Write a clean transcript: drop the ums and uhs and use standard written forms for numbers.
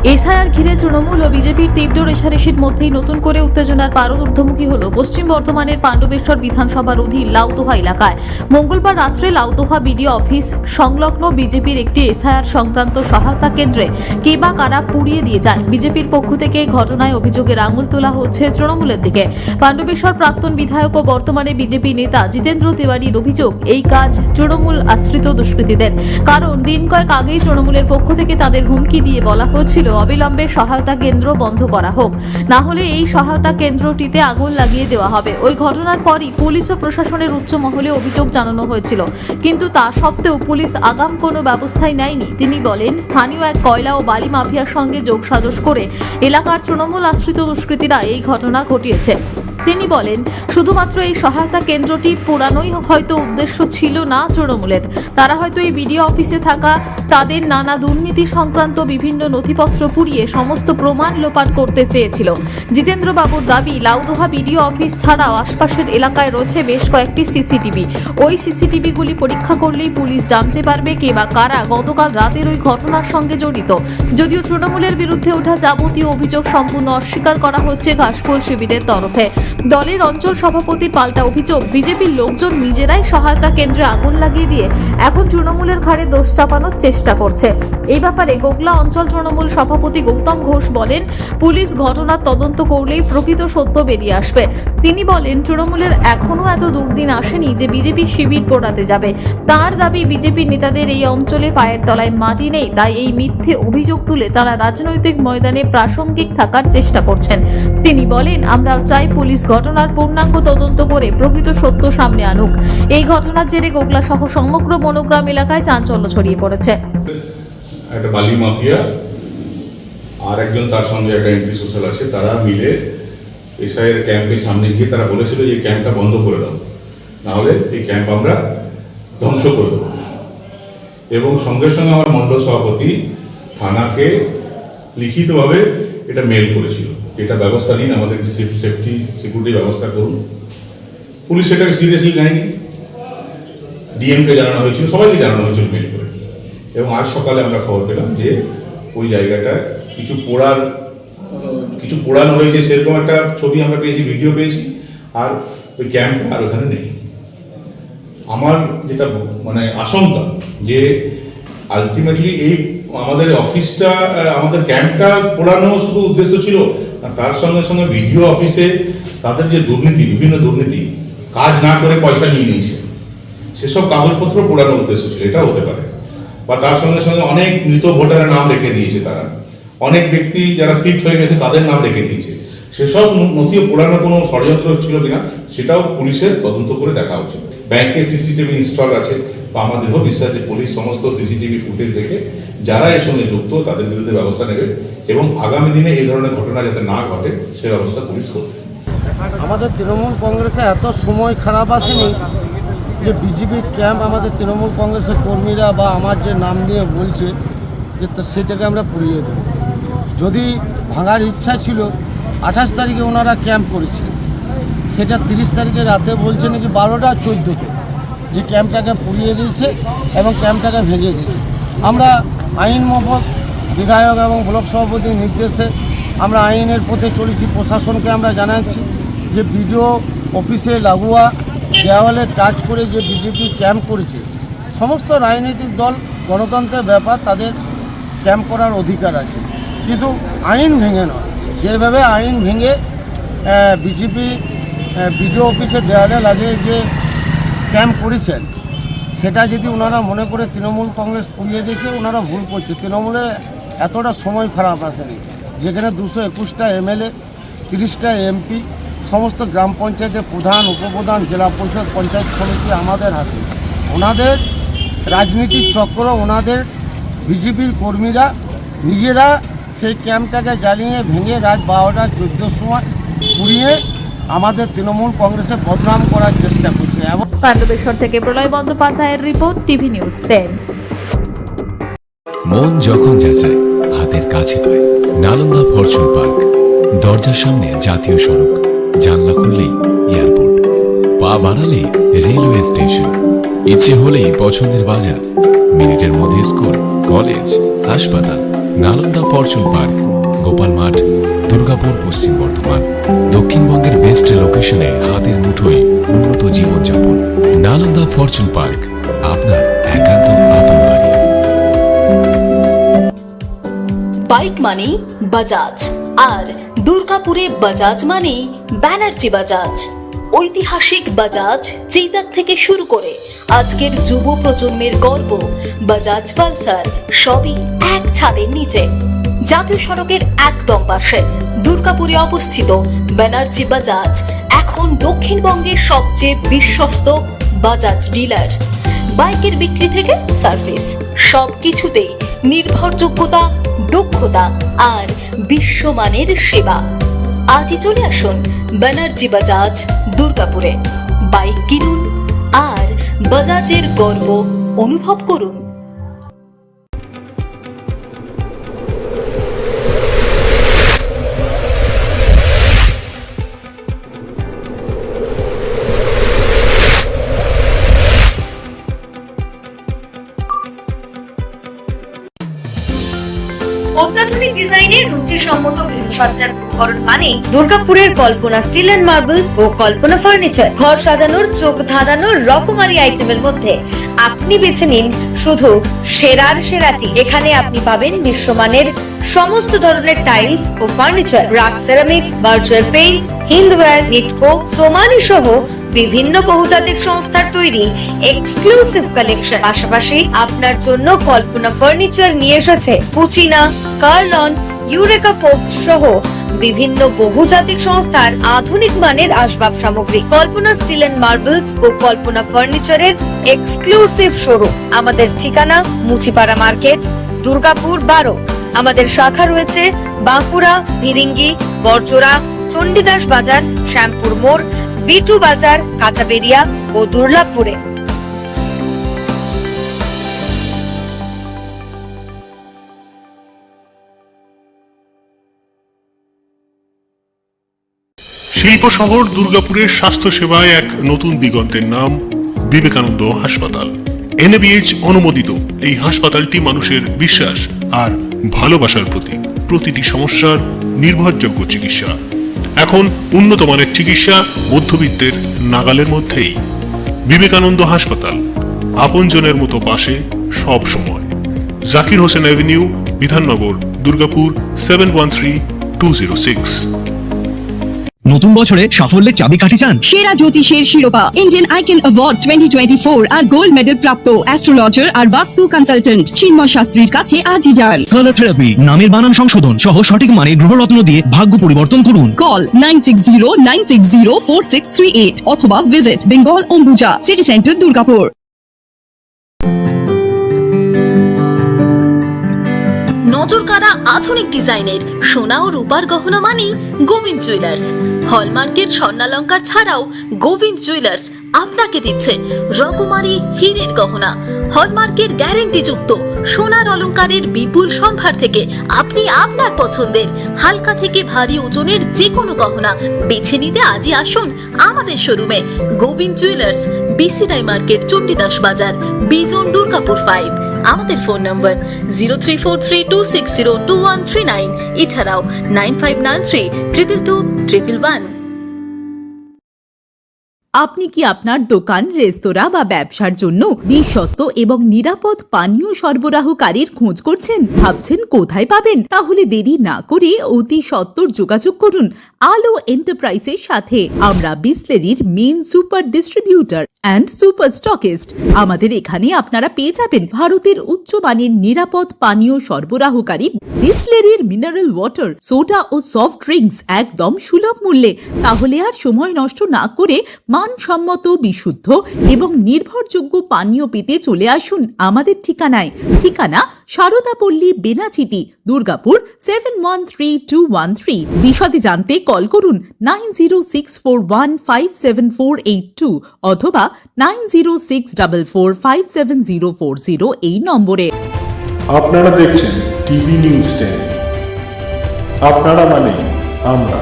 SIR ঘিরে তৃণমূল ও বিজেপির তীব্র রেষারেষির মধ্যেই নতুন করে উত্তেজনার পারদ ঊর্ধ্বমুখী হল পশ্চিম বর্ধমানের পাণ্ডবেশ্বর বিধানসভার অধীন লাউদোহা এলাকায়। মঙ্গলবার রাত্রে লাউদোহা বিডিও অফিস সংলগ্ন বিজেপির একটি এসআইআর সংক্রান্ত সহায়তা কেন্দ্রে কে বা কারা পুড়িয়ে দিয়ে যায়। বিজেপির পক্ষ থেকে এই ঘটনায় অভিযোগের আঙুল তোলা হচ্ছে তৃণমূলের দিকে। পাণ্ডবেশ্বর প্রাক্তন বিধায়ক ও বর্তমানে বিজেপি নেতা জিতেন্দ্র তিওয়ারির অভিযোগ, এই কাজ তৃণমূল আশ্রিত দুষ্কৃতীদের। কারণ দিন কয়েক আগেই তৃণমূলের পক্ষ থেকে তাদের হুমকি দিয়ে বলা হচ্ছিল অবিলম্বে সহায়তা কেন্দ্র বন্ধ করা হোক, না হলে এই সহায়তা কেন্দ্রটিতে আগুন লাগিয়ে দেওয়া হবে। ওই ঘটনার পরই পুলিশ ও প্রশাসনের উচ্চ মহলে অভিযোগ জানানো হয়েছিল, কিন্তু তা সত্ত্বেও পুলিশ আগাম কোনো ব্যবস্থাই নেয়নি। তিনি বলেন, স্থানীয় এক কয়লা ও বালি মাফিয়ার সঙ্গে যোগসাজশ করে এলাকার তৃণমূল আশ্রিত দুষ্কৃতীরা এই ঘটনা ঘটিয়েছে। তিনি বলেন, শুধুমাত্র এই সহায়তা কেন্দ্রটি পোড়ানোই হয়তো উদ্দেশ্য ছিল না তৃণমূলের। তারা হয়তো এই বিডিও অফিসে থাকা তাদের নানা দুর্নীতি সংক্রান্ত বিভিন্ন নথিপত্র পুড়িয়ে সমস্ত প্রমাণ লোপাট করতে চেয়েছিল। জিতেন্দ্র বাবুর দাবি, লাউদোহা বিডিও অফিস ছাড়াও আশপাশের এলাকায় রয়েছে বেশ কয়েকটি সিসিটিভি। ওই সিসিটিভিগুলি পরীক্ষা করলেই পুলিশ জানতে পারবে কে বা কারা গতকাল রাতের ওই ঘটনার সঙ্গে জড়িত। যদিও তৃণমূলের বিরুদ্ধে ওঠা যাবতীয় অভিযোগ সম্পূর্ণ অস্বীকার করা হচ্ছে ঘাসফুল শিবিরের তরফে। দলের অঞ্চল সভাপতির পাল্টা অভিযোগ, বিজেপির লোকজন নিজেরাই সহায়তা কেন্দ্রে আগুন লাগিয়ে দিয়ে এখন তৃণমূলের ঘাড়ে দোষ চাপানোর চেষ্টা করছে। এই ব্যাপারে গোগলা অঞ্চল তৃণমূল সভাপতি গৌতম ঘোষ বলেন, পুলিশ ঘটনার তদন্ত করলেই প্রকৃত সত্য বেরিয়ে আসবে। তিনি বলেন, তৃণমূলের এখনো এত দুর্দিন আসেনি যে বিজেপি শিবির পোড়াতে যাবে। তার দাবি, বিজেপি নেতাদের এই অঞ্চলে পায়ের তলায় মাটি নেই, তাই এই মিথ্যে অভিযোগ তুলে তারা রাজনৈতিক ময়দানে প্রাসঙ্গিক থাকার চেষ্টা করছেন। তিনি বলেন, আমরা চাই পুলিশ ঘটনার পূর্ণাঙ্গ তদন্ত করে প্রকৃত সত্য সামনে আনুক। এই ঘটনার জেরে গোগলা সহ সমগ্র বনগ্রাম এলাকায় চাঞ্চল্য ছড়িয়ে পড়েছে। একটা বালি মাফিয়া আর একজন তার সঙ্গে একটা এন্ট্রি সোশ্যাল আছে, তারা মিলে এসআইয়ের ক্যাম্পের সামনে গিয়ে তারা বলেছিল এই ক্যাম্পটা বন্ধ করে দাও, নাহলে এই ক্যাম্প আমরা ধ্বংস করে দেবো। এবং সঙ্গে সঙ্গে আমার মণ্ডল সভাপতি থানাকে লিখিতভাবে এটা মেল করেছিল, এটা ব্যবস্থা নিন, আমাদের সেফটি সিকিউরিটি ব্যবস্থা করুন। পুলিশ সেটাকে সিরিয়াসলি নেয়নি। ডিএমকে জানানো হয়েছিল, সবাইকে জানানো হয়েছিল মেল করে। এবং আজ সকালে আমরা খবর পেলাম যে ওই জায়গাটায় কিছু পোড়ানো হয়েছে, সেরকম একটা ছবি আমরা পেয়েছি, ভিডিও পেয়েছি। আর ওই ক্যাম্প আর ওখানে নেই। আমার যেটা মানে আশঙ্কা যে আলটিমেটলি এই আমাদের অফিসটা, আমাদের ক্যাম্পটা পোড়ানো শুধু উদ্দেশ্য ছিল, তার সঙ্গে সঙ্গে ভিডিও অফিসে তাদের যে দুর্নীতি, বিভিন্ন দুর্নীতি, কাজ না করে পয়সা নিয়ে নিয়েছে, সেসব কাগজপত্র পোড়ানোর উদ্দেশ্য ছিল, এটা হতে পারে। বা তার সঙ্গে সঙ্গে অনেক মৃত ভোটারের নাম রেখে দিয়েছে তারা, অনেক ব্যক্তি যারা শিফট হয়ে গেছে তাদের নাম রেখে দিয়েছে। সেসব নথিও পোড়ানোর কোনো ষড়যন্ত্র ছিল কিনা সেটাও পুলিশের তদন্ত করে দেখা উচিত। ব্যাংকে সিসিটিভি ইনস্টল আছে, বা আমাদের বিশ্বাস যে পুলিশ সমস্ত সিসিটিভি ফুটেজ দেখে যারা এর সঙ্গে যুক্ত তাদের বিরুদ্ধে ব্যবস্থা নেবে এবং আগামী দিনে এই ধরনের ঘটনা যাতে না ঘটে সে ব্যবস্থা পুলিশ করবে। আমাদের তৃণমূল কংগ্রেসে এত সময় খারাপ আসেনি যে বিজেপি ক্যাম্প আমাদের তৃণমূল কংগ্রেসের কর্মীরা বা আমার যে নাম দিয়ে বলছে যে সেটাকে আমরা পুড়িয়ে দেব। যদি ভাঙার ইচ্ছা ছিল 28 তারিখে ওনারা ক্যাম্প করেছে, সেটা 30 তারিখে রাতে বলছে নাকি 12টা 14তে যে ক্যাম্পটাকে পুড়িয়ে দিয়েছে এবং ক্যাম্পটাকে ভেঙে দিয়েছে। আমরা আইন মাফক বিধায়ক এবং ব্লক সভাপতির নির্দেশে আমরা আইনের পথে চলেছি। প্রশাসনকে আমরা জানাচ্ছি যে বিডিও অফিসে লাগোয়া দেওয়ালে টাচ করে যে বিজেপি ক্যাম্প করেছে, সমস্ত রাজনৈতিক দল, গণতন্ত্রের ব্যাপার, তাদের ক্যাম্প করার অধিকার আছে, কিন্তু আইন ভেঙে নয়। যেভাবে আইন ভেঙে বিজেপি বিডিও অফিসে দেওয়ালে লাগিয়ে যে ক্যাম্প করেছেন, সেটা যদি ওনারা মনে করে তৃণমূল কংগ্রেস পুড়িয়ে দিয়েছে, ওনারা ভুল করছে। তৃণমূলে এতটা সময় খারাপ আসেনি, যেখানে 221টা এমএলএ, 30টা এমপি, সমস্ত গ্রাম পঞ্চায়েতের প্রধান, উপপ্রধান, জেলা পরিষদ, পঞ্চায়েত সমিতি আমাদের হাতে। ওনাদের রাজনীতির চক্র, ওনাদের বিজেপির কর্মীরা নিজেরা সেই ক্যাম্পটাকে জ্বালিয়ে ভেঙে রাত 12টা 14টার সময় পুড়িয়ে আমাদের তৃণমূল কংগ্রেসে বদনাম করার চেষ্টা করছে। এবং পাণ্ডবেশ্বর থেকে প্রলয় বন্দ্যোপাধ্যায়ের রিপোর্ট, টিভি নিউজ 10। মন যখন যাচায় হাতের কাছে পায়, নালন্দা ফরচুন পার্ক, দরজার সামনে জাতীয় সড়ক, জানলা খুললেই এয়ারপোর্ট, পা বাড়ালেই রেলওয়ে স্টেশন, ইচ্ছে হলেই পছন্দের বাজার, মিনিটের মধ্যে স্কুল, কলেজ, হাসপাতাল, নালন্দা ফরচুন পার্ক, গোপাল মাঠ, দুর্গাপুর, পশ্চিম বর্ধমান। দক্ষিণবঙ্গের বেস্ট লোকেশনে হাতের মুঠোয় উন্নত জীবনযাপন। নালন্দা ফরচুন পার্ক, আপনার একান্ত আপন বাড়ি। বাইক মানেই বাজাজ, আর দুর্গাপুরে বাজাজ মানেই ব্যানার্জি বাজাজ। ঐতিহাসিক বাজাজ চেতক থেকে শুরু করে আজকের যুব প্রজন্মের গর্ব বাজাজ পালসার, সবই এক ছাদের নিচে। জাতীয় সড়কের একদম পাশে দুর্গাপুরে অবস্থিত ব্যানার্জি বাজাজ এখন দক্ষিণবঙ্গের সবচেয়ে বিশ্বস্ত বাজাজ ডিলার। বাইকের বিক্রি থেকে সার্ভিস, সব কিছুতেই নির্ভরযোগ্যতা, দক্ষতা আর বিশ্বমানের সেবা। আজই চলে আসুন ব্যানার্জি বাজাজ দুর্গাপুরে। বাইক কিনুন আর বাজাজের গর্ব অনুভব করুন। অত্যাধুনিক ডিজাইনের রুচিসম্মত গৃহসজ্জার উপকরণ মানে দুর্গাপুরের কল্পনা স্টিল এন্ড মার্বেলস ও কল্পনা ফার্নিচার। ঘর সাজানোর, চোখ ধাঁধানোর রকমারি আইটেমের মধ্যে আপনি বেছে নিন শুধু সেরার সেরাটি। এখানে আপনি পাবেন বিশ্বমানের সমস্ত ধরনের টাইলস ও furniture, RAK ceramics, virtual paints, Hindware, Nitco, Somany সহ বিভিন্ন বহুজাতিক সংস্থার তৈরি এক্সক্লুসিভ কালেকশন। পাশাপাশি আপনার জন্য কল্পনা ফার্নিচার নিয়ে এসেছে পুচিনা, কার্লন, ইউরেকা ফোর্বস সহ বিভিন্ন বহুজাতিক সংস্থার আধুনিক মানের আসবাব সামগ্রী। কল্পনা স্টিল এন্ড মার্বেলস ও কল্পনা ফার্নিচারের এক্সক্লুসিভ শোরুম। আমাদের ঠিকানা মুচিপাড়া মার্কেট, দুর্গাপুর 12। আমাদের শাখা রয়েছে বাঁকুড়া, ভিরিঙ্গি, বড়জোড়া, চণ্ডীদাস বাজার, শ্যামপুর মোড়, বিটু বাজার, কাঁটাবেড়িয়া ও দুর্লাভপুরে। শিল্প শহর দুর্গাপুরের স্বাস্থ্য সেবায় এক নতুন দিগন্তের নাম বিবেকানন্দ হাসপাতাল। NABH অনুমোদিত এই হাসপাতালটি মানুষের বিশ্বাস আর ভালোবাসার প্রতীক। প্রতিটি সমস্যার নির্ভরযোগ্য চিকিৎসা। এখন উন্নত মানের চিকিৎসা মধ্যবিত্তের নাগালের মধ্যেই। বিবেকানন্দ হাসপাতাল, আপনজনের মতো পাশে সব সময়। জাকির হোসেন অ্যাভিনিউ, বিধাননগর, দুর্গাপুর 713206। নতুন বছরে সাফল্যের চাবিকাঠি চান? সেরা জ্যোতিষের শিরোপা, ইন্ডিয়ান আইকন অ্যাওয়ার্ড 2024 আর গোল্ড মেডেল প্রাপ্ত অ্যাস্ট্রোলজার আর বাস্তু কনসালটেন্ট চিন্ময় শাস্ত্রীর কাছে আজই যান। কালার থেরাপি, নামের বানান সংশোধন সহ সঠিক মানে গ্রহরত্ন দিয়ে ভাগ্য পরিবর্তন করুন। কল 9609604638 অথবা visit Bengal Ambuja city centre, Durgapur. নজরকাড়া আধুনিক ডিজাইনের সোনা ও রূপার গহনা মানে গোবিন্দ জুয়েলার্স। হলমার্কের স্বর্ণালঙ্কার ছাড়াও গোবিন্দ জুয়েলার্স আপনাকে দিচ্ছে রকমারি হীরের গহনা। হলমার্কের গ্যারেন্টি যুক্ত সোনার অলংকারের বিপুল সম্ভার থেকে আপনি আপনার পছন্দের হালকা থেকে ভারী ওজনের যে কোনো গহনা বেছে নিতে আজই আসুন আমাদের শোরুমে। গোবিন্দ জুয়েলার্স, BC রায় মার্কেট, চণ্ডীদাস বাজার, বিজন, দুর্গাপুর 5। আমাদের ফোন নম্বর 034326021139, এছাড়াও 9593222111। আপনি কি আপনার দোকান, রেস্তোরাঁ বা ব্যবসার জন্য বিশ্বস্ত এবং নিরাপদ পানীয় সরবরাহকারীর খোঁজ করছেন? ভাবছেন কোথায় পাবেন? তাহলে দেরি না করে অতি সত্বর যোগাযোগ করুন আলো এন্টারপ্রাইজের সাথে। আমরা বিসলেরির main super distributor and super stockist. আমাদের এখানে আপনারা পেয়ে যাবেন ভারতের উচ্চমানের নিরাপদ পানীয় সরবরাহকারী বিসলেরির মিনারেল ওয়াটার, সোডা ও সফট ড্রিঙ্কস একদম সুলভ মূল্যে। তাহলে আর সময় নষ্ট না করে মানসম্মত, বিশুদ্ধ এবং নির্ভরযোগ্য পানীয় পেতে চলে আসুন আমাদের ঠিকানায়। ঠিকানা সারদাপল্লী, বেনাচিটি, দুর্গাপুর 713213। বিশদে জানতে কল করুন 9064157482 অথবা 9064457040 এই নম্বরে। আপনারা দেখছেন টিভি নিউজ 10। আপনারা মানে আমরা।